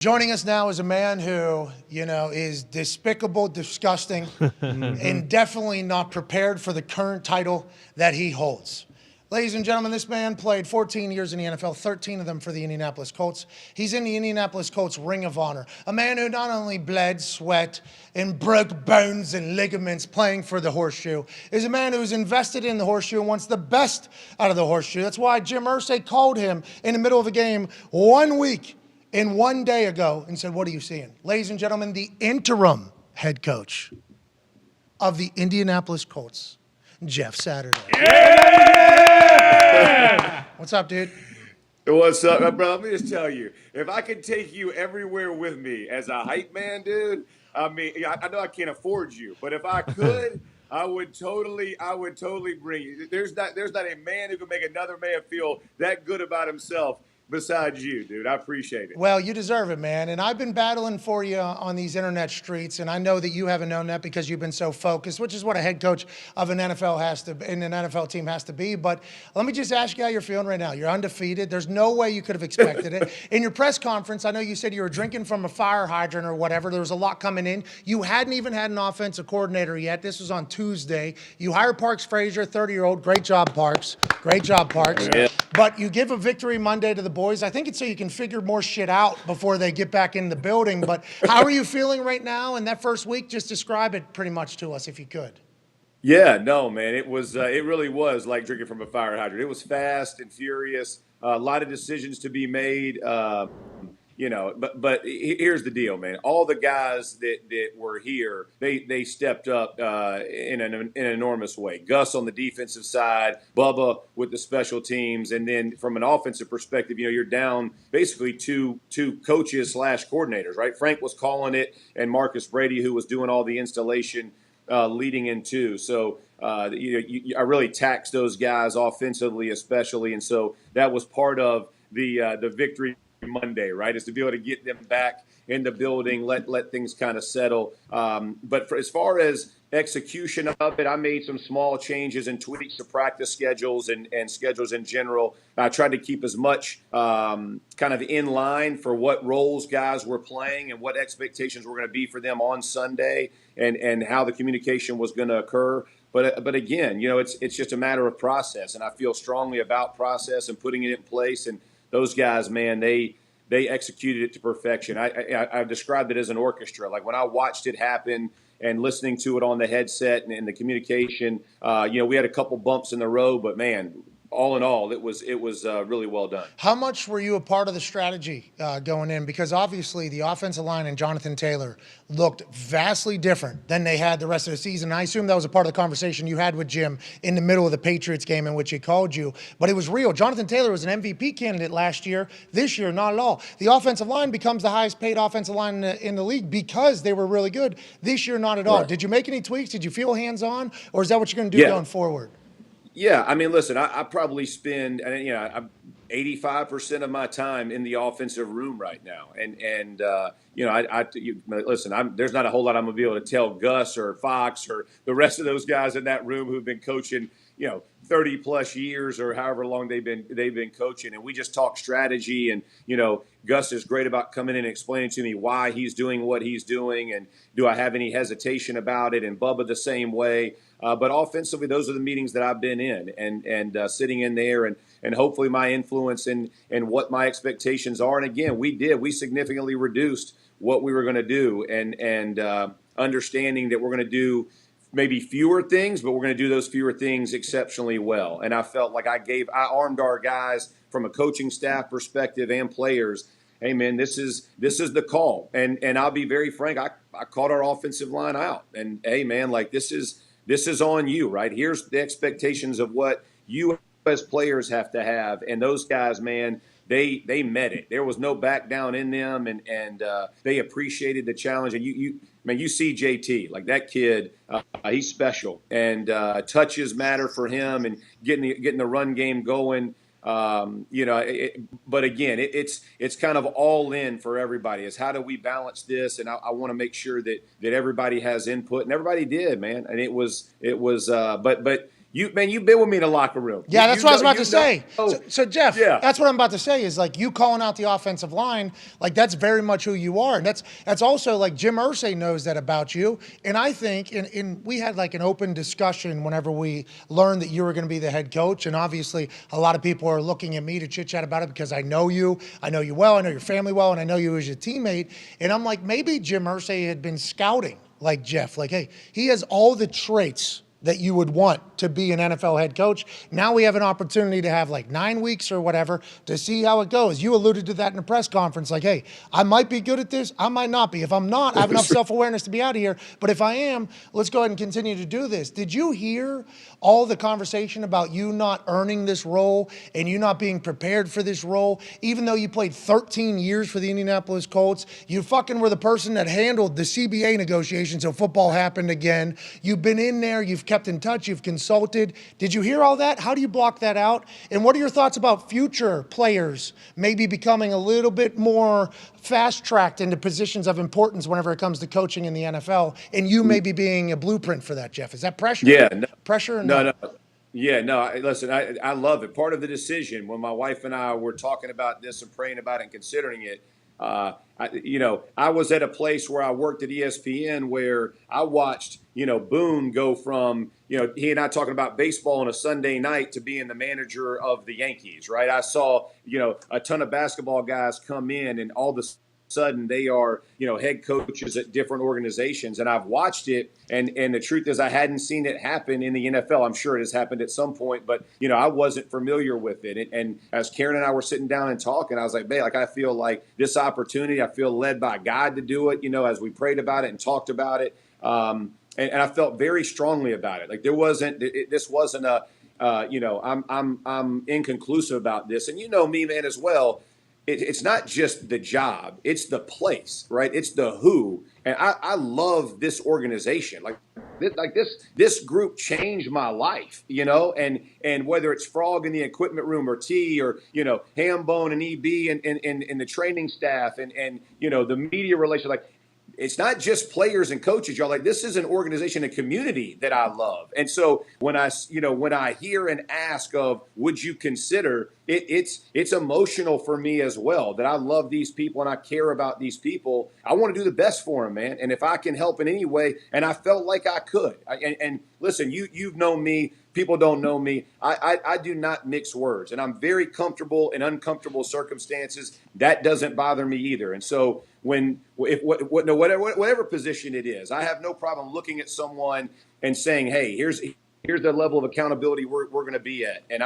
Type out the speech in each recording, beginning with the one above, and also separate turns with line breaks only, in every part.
Joining us now is a man who, is despicable, disgusting, and definitely not prepared for the current title that he holds. Ladies and gentlemen, this man played 14 years in the NFL, 13 of them for the Indianapolis Colts. He's in the Indianapolis Colts Ring of Honor. A man who not only bled, sweat, and broke bones and ligaments playing for the horseshoe, is a man who's invested in the horseshoe and wants the best out of the horseshoe. That's why Jim Irsay called him in the middle of a game 1 week and 1 day ago and said, "What are you seeing?" Ladies and gentlemen, the interim head coach of the Indianapolis Colts, Jeff Saturday. Yeah! What's up, dude?
What's up, bro? Let me just tell you, if I could take you everywhere with me as a hype man, dude, I mean, I know I can't afford you, but if I could, I would totally bring you. There's not a man who can make another man feel that good about himself besides you, dude. I appreciate it.
Well, you deserve it, man. And I've been battling for you on these internet streets, and I know that you haven't known that because you've been so focused, which is what a head coach of an NFL team has to be. But let me just ask you how you're feeling right now. You're undefeated. There's no way you could have expected it. In your press conference, I know you said you were drinking from a fire hydrant or whatever. There was a lot coming in. You hadn't even had an offensive coordinator yet. This was on Tuesday. You hired Parks Frazier, 30-year-old. Great job, Parks. Great job, Parks. Yeah. But you give a victory Monday to the boys. I think it's so you can figure more shit out before they get back in the building. But how are you feeling right now in that first week? Just describe it pretty much to us if you could.
Yeah, no, man. It really was like drinking from a fire hydrant. It was fast and furious. A lot of decisions to be made. But here's the deal, man. All the guys that were here, they stepped up in an enormous way. Gus on the defensive side, Bubba with the special teams, and then from an offensive perspective, you're down basically two coaches / coordinators, right? Frank was calling it, and Marcus Brady, who was doing all the installation leading into. So I really taxed those guys offensively, especially, and so that was part of the victory Monday, right? Is to be able to get them back in the building, let things kind of settle. But as far as execution of it, I made some small changes and tweaks to practice schedules and schedules in general. I tried to keep as much kind of in line for what roles guys were playing and what expectations were going to be for them on Sunday and how the communication was going to occur. But again, it's just a matter of process, and I feel strongly about process and putting it in place. And those guys, man, they executed it to perfection. I've described it as an orchestra. Like when I watched it happen and listening to it on the headset and the communication, we had a couple bumps in the road, but man, all in all, it was really well done.
How much were you a part of the strategy going in? Because obviously the offensive line and Jonathan Taylor looked vastly different than they had the rest of the season. I assume that was a part of the conversation you had with Jim in the middle of the Patriots game in which he called you. But it was real. Jonathan Taylor was an MVP candidate last year. This year, not at all. The offensive line becomes the highest paid offensive line in the league because they were really good. This year, not at all. Right. Did you make any tweaks? Did you feel hands-on? Or is that what you're going to do going forward?
Yeah, I mean, listen, I probably spend 85% of my time in the offensive room right now, and listen, there's not a whole lot I'm gonna be able to tell Gus or Fox or the rest of those guys in that room who've been coaching, 30 plus years or however long they've been coaching, and we just talk strategy. And Gus is great about coming in and explaining to me why he's doing what he's doing, and do I have any hesitation about it? And Bubba the same way. But offensively, those are the meetings that I've been in, and sitting in there, and hopefully my influence and what my expectations are. And again, we significantly reduced what we were going to do, and understanding that we're going to do maybe fewer things, but we're going to do those fewer things exceptionally well. And I felt like I armed our guys from a coaching staff perspective and players. Hey man, this is the call, and I'll be very frank. I called our offensive line out, and hey man, like this is on you, right? Here's the expectations of what you as players have to have, and those guys, man, they met it. There was no back down in them, and they appreciated the challenge. And you see JT, like that kid, he's special, and touches matter for him, and getting the run game going. But again, it's kind of all in for everybody. Is how do we balance this? And I want to make sure that everybody has input, and everybody did, man. And it was. But you've been with me in the locker room.
Yeah, that's what I was about to say.
Know.
So Jeff,
Yeah.
that's what I'm about to say is like you calling out the offensive line, like that's very much who you are. And that's also like Jim Irsay knows that about you. And I think we had like an open discussion whenever we learned that you were going to be the head coach. And obviously a lot of people are looking at me to chit chat about it because I know you well, I know your family well, and I know you as your teammate. And I'm like, maybe Jim Irsay had been scouting like Jeff, like, hey, he has all the traits that you would want to be an NFL head coach. Now we have an opportunity to have like 9 weeks or whatever to see how it goes. You alluded to that in a press conference, like, hey, I might be good at this, I might not be. If I'm not, I have enough self-awareness to be out of here. But if I am, let's go ahead and continue to do this. Did you hear all the conversation about you not earning this role and you not being prepared for this role? Even though you played 13 years for the Indianapolis Colts, you fucking were the person that handled the CBA negotiations so football happened again. You've been in there, you've kept in touch, you've consulted. Did you hear all that? How do you block that out? And what are your thoughts about future players maybe becoming a little bit more fast-tracked into positions of importance whenever it comes to coaching in the NFL, and you maybe being a blueprint for that, Jeff? Is that pressure?
Yeah. No,
Pressure? Or
no. Yeah, no, listen, I love it. Part of the decision when my wife and I were talking about this and praying about it and considering it, I was at a place where I worked at ESPN where I watched, Boone go from, he and I talking about baseball on a Sunday night to being the manager of the Yankees, right? I saw, a ton of basketball guys come in and all the sudden they are, head coaches at different organizations. And I've watched it. And the truth is I hadn't seen it happen in the NFL. I'm sure it has happened at some point, but, I wasn't familiar with it. And as Karen and I were sitting down and talking, I was like, man, I feel like this opportunity, I feel led by God to do it, as we prayed about it and talked about it. And I felt very strongly about it. Like this wasn't a, I'm inconclusive about this. And me, man, as well. It's not just the job, it's the place, right? It's the who. And I love this organization. This group changed my life, and whether it's Frog in the equipment room or T or, Hambone and EB and the training staff and the media relations, it's not just players and coaches, y'all. This is an organization, a community that I love. And so when I hear and ask of, would you consider it's emotional for me as well, that I love these people and I care about these people. I want to do the best for them, man. And if I can help in any way, and I felt like I could. And listen, you've known me. People don't know me. I do not mix words, and I'm very comfortable in uncomfortable circumstances. That doesn't bother me either. And so whatever position it is, I have no problem looking at someone and saying, hey, here's the level of accountability we're going to be at. And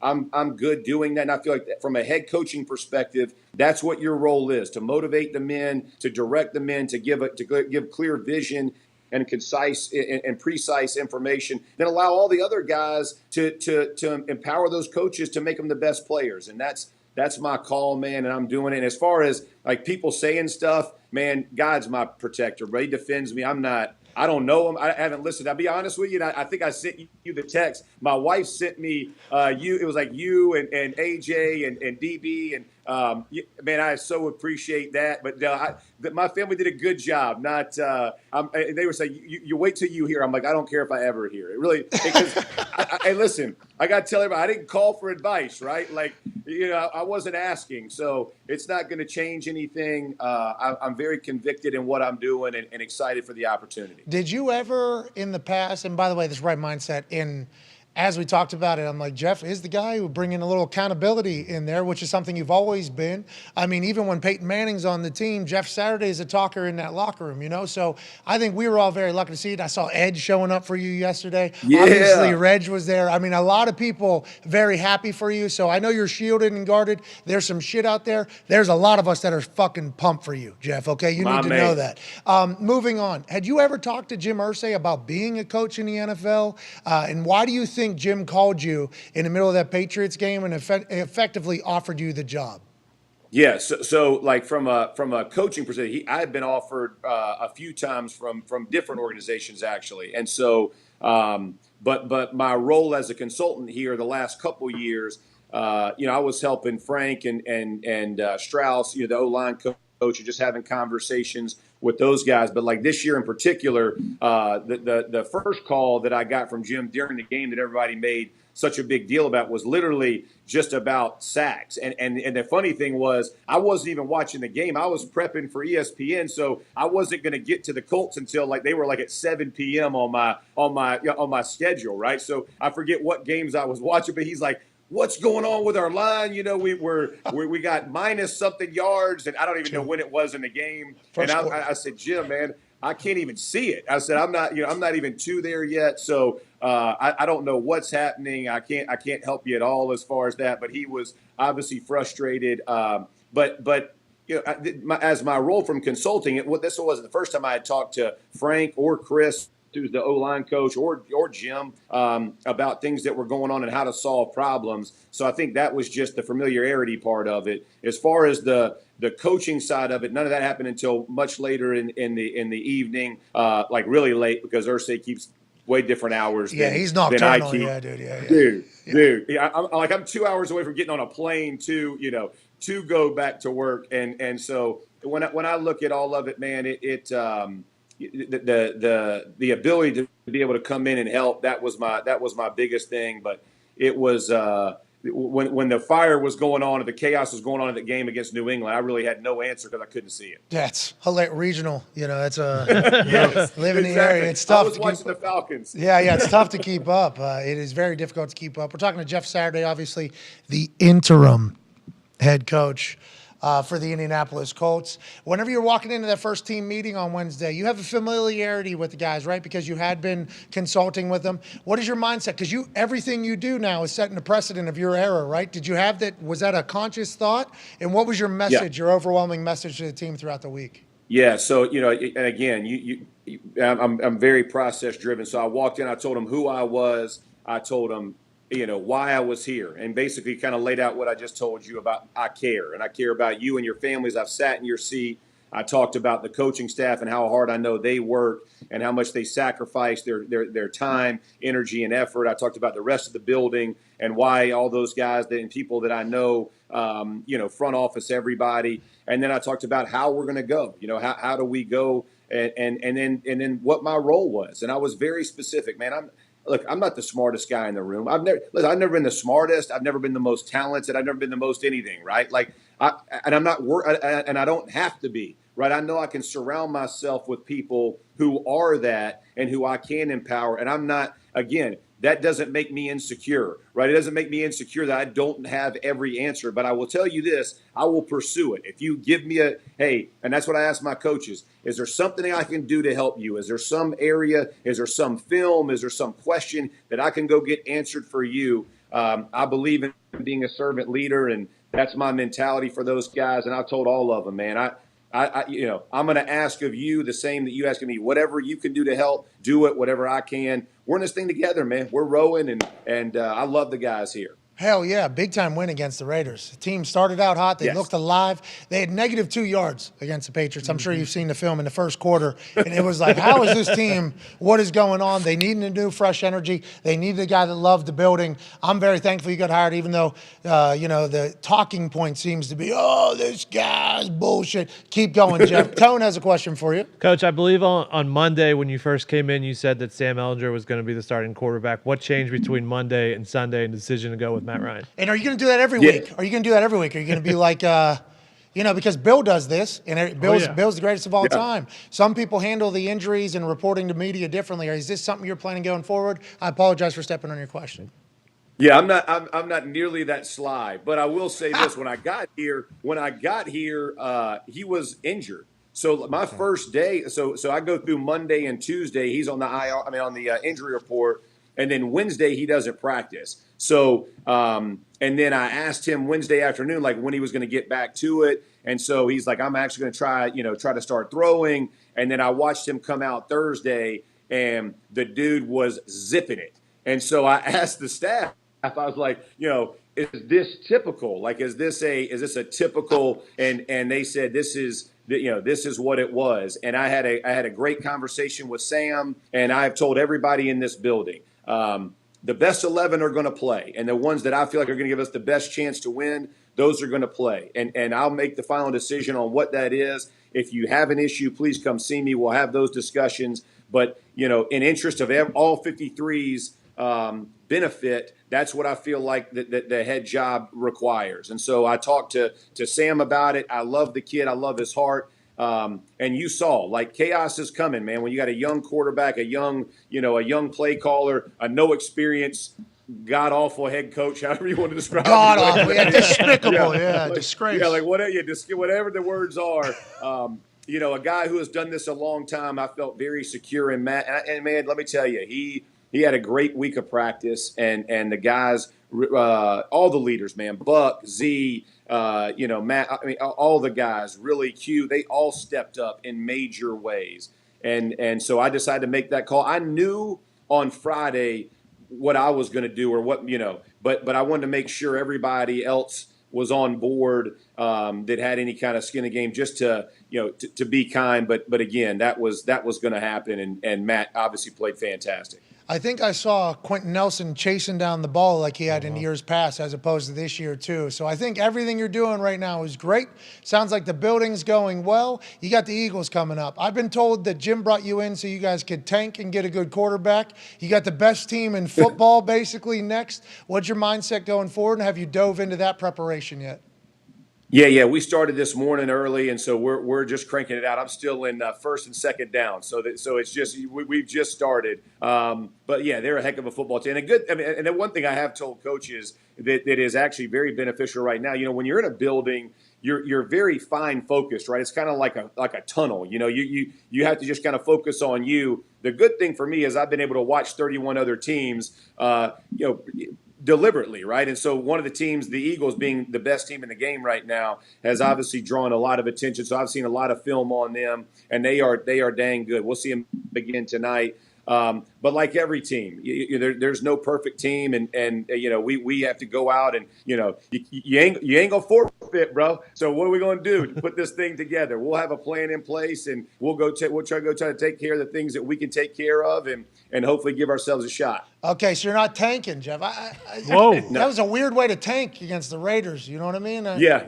I'm good doing that. And I feel like that from a head coaching perspective, that's what your role is, to motivate the men, to direct the men, to give clear vision and concise and precise information, then allow all the other guys to empower those coaches to make them the best players. And that's my call, man, and I'm doing it. And as far as people saying stuff, man, God's my protector, but he defends me. I don't know him. I haven't listened. I'll be honest with you. I think I sent you the text. My wife sent me it was like you and AJ and DB and man, I so appreciate that. But my family did a good job. They were saying you wait till you hear. I'm like, I don't care if I ever hear it. Really, because I listen. I got to tell everybody, I didn't call for advice, right? I wasn't asking, so it's not going to change anything. I'm very convicted in what I'm doing and excited for the opportunity.
Did you ever in the past, and by the way, this right mindset, as we talked about it, I'm like, Jeff is the guy who bring in a little accountability in there, which is something you've always been. I mean, even when Peyton Manning's on the team, Jeff Saturday is a talker in that locker room, So I think we were all very lucky to see it. I saw Ed showing up for you yesterday.
Yeah.
Obviously, Reg was there. I mean, a lot of people very happy for you. So I know you're shielded and guarded. There's some shit out there. There's a lot of us that are fucking pumped for you, Jeff, okay? You need to know that. Moving on. Had you ever talked to Jim Irsay about being a coach in the NFL? And why do you think Jim called you in the middle of that Patriots game and effectively offered you the job?
Yeah, so from a coaching perspective, I had been offered a few times from different organizations actually, and so but my role as a consultant here the last couple years, I was helping Frank and Strauss, the O-line coach, coach, or just having conversations with those guys. But like this year in particular, the first call that I got from Jim during the game that everybody made such a big deal about was literally just about sacks. And the funny thing was, I wasn't even watching the game. I was prepping for ESPN, so I wasn't going to get to the Colts until like they were like at 7 p.m. on my schedule, right? So I forget what games I was watching, but he's like, "What's going on with our line? You know, we got minus something yards, and I don't even know when it was in the game." And I said, "Jim, man, I can't even see it." I said, I'm not even to there yet. So I don't know what's happening. I can't help you at all as far as that. But he was obviously frustrated. But you know, as my role from consulting, this wasn't the first time I had talked to Frank or Chris, who's the O-line coach, or Jim, about things that were going on and how to solve problems. So I think that was just the familiarity part of it. As far as the coaching side of it, none of that happened until much later in the evening, like really late, because Irsay keeps way different hours.
Yeah, he's nocturnal. Yeah, dude. Yeah.
Dude. Yeah, I'm 2 hours away from getting on a plane to go back to work, and so when I look at all of it, man, the ability to be able to come in and help, that was my biggest thing. But it was when the fire was going on and the chaos was going on in the game against New England, I really had no answer because I couldn't see it.
That's hilarious. Regional, that's live in the area. It's tough.
I was watching the Falcons.
Yeah, it's tough to keep up. It is very difficult to keep up. We're talking to Jeff Saturday, obviously the interim head coach for the Indianapolis Colts. Whenever you're walking into that first team meeting on Wednesday, you have a familiarity with the guys, right? Because you had been consulting with them. What is your mindset? Because everything you do now is setting the precedent of your era, right? Did you have that? Was that a conscious thought? And what was your message, your overwhelming message to the team throughout the week?
Yeah. So, and again, I'm very process driven. So I walked in, I told them who I was. I told them, why I was here, and basically kind of laid out what I just told you about. I care, and I care about you and your families. I've sat in your seat. I talked about the coaching staff and how hard I know they work and how much they sacrifice their time, energy, and effort. I talked about the rest of the building and why all those guys and people that I know, front office, everybody. And then I talked about how we're going to go. How do we go, and then what my role was. And I was very specific, man. I'm not the smartest guy in the room. I've never been the smartest. I've never been the most talented. I've never been the most anything, right? I'm not, and I don't have to be, right? I know I can surround myself with people who are that and who I can empower. And I'm not, again, that doesn't make me insecure, right? It doesn't make me insecure that I don't have every answer. But I will tell you this, I will pursue it. If you give me and that's what I ask my coaches, is there something I can do to help you? Is there some area, is there some film, is there some question that I can go get answered for you? I believe in being a servant leader, and that's my mentality for those guys. And I told all of them, man, I'm going to ask of you the same that you ask of me. Whatever you can do to help, do it. Whatever I can. We're in this thing together, man. We're rowing, and I love the guys here.
Hell yeah, big time win against the Raiders. The team started out hot. They looked alive. They had negative 2 yards against the Patriots. I'm sure you've seen the film in the first quarter. And it was like, how is this team? What is going on? They needed a new, fresh energy. They needed a guy that loved the building. I'm very thankful you got hired, even though, the talking point seems to be, this guy's bullshit. Keep going, Jeff. Tone has a question for you.
Coach, I believe on Monday when you first came in, you said that Sam Ellinger was going to be the starting quarterback. What changed between Monday and Sunday and the decision to go with Matt Ryan?
And are you going to do that every week? Are you going to do that every week? Are you going to be like, because Bill does this, and Bill's the greatest of all time. Some people handle the injuries and reporting to media differently. Is this something you're planning going forward? I apologize for stepping on your question.
Yeah, I'm not nearly that sly, but I will say this: when I got here, he was injured. So my first day, so I go through Monday and Tuesday. He's on the on the injury report, and then Wednesday he doesn't practice. So, and then I asked him Wednesday afternoon, like when he was going to get back to it. And so he's like, I'm actually going to try to start throwing. And then I watched him come out Thursday, and the dude was zipping it. And so I asked the staff, I was like, is this typical? Like, is this a typical? And they said, this is what it was. And I had a great conversation with Sam, and I've told everybody in this building, the best 11 are going to play, and the ones that I feel like are going to give us the best chance to win, those are going to play. And I'll make the final decision on what that is. If you have an issue, please come see me. We'll have those discussions. But, in interest of all 53's benefit, that's what I feel like the head job requires. And so I talked to Sam about it. I love the kid. I love his heart. And you saw, like, chaos is coming, man. When you got a young quarterback, a young play caller, a no experience, god awful head coach, however you want to describe it.
God awful, yeah, despicable, disgrace.
Yeah, like whatever the words are. A guy who has done this a long time. I felt very secure in Matt. And man, let me tell you, he had a great week of practice, and the guys, all the leaders, man, Buck, Z, Matt, I mean, all the guys, really Q, they all stepped up in major ways. And so I decided to make that call. I knew on Friday what I was going to do, or what, but I wanted to make sure everybody else was on board that had any kind of skin in the game, just to be kind. But again, that was going to happen. And Matt obviously played fantastic.
I think I saw Quentin Nelson chasing down the ball like he had in years past, as opposed to this year too. So I think everything you're doing right now is great. Sounds like the building's going well. You got the Eagles coming up. I've been told that Jim brought you in so you guys could tank and get a good quarterback. You got the best team in football basically next. What's your mindset going forward, and have you dove into that preparation yet?
Yeah. We started this morning early, and so we're just cranking it out. I'm still in first and second down, so it's just we've just started. But yeah, they're a heck of a football team, and the one thing I have told coaches that is actually very beneficial right now. When you're in a building, you're very fine focused, right? It's kind of like a tunnel. You have to just kind of focus on you. The good thing for me is I've been able to watch 31 other teams. Deliberately, right? And so one of the teams, the Eagles being the best team in the game right now, has obviously drawn a lot of attention. So I've seen a lot of film on them, and they are dang good. We'll see them again tonight. But like every team, there's no perfect team, and we have to go out and you ain't gonna forfeit, bro. So what are we gonna do to put this thing together? We'll have a plan in place, and we'll try to take care of the things that we can take care of, and hopefully give ourselves a shot.
Okay, so you're not tanking, Jeff.
Whoa.
That was a weird way to tank against the Raiders. You know what I mean?
Yeah.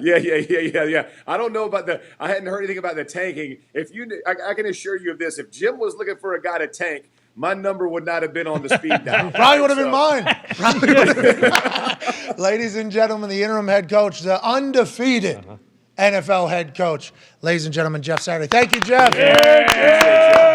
I don't know I hadn't heard anything about the tanking. I can assure you of this. If Jim was looking for a guy to tank, my number would not have been on the speed dial.
Probably would have been mine. Ladies and gentlemen, the interim head coach, the undefeated NFL head coach. Ladies and gentlemen, Jeff Saturday. Thank you, Jeff.
Yeah.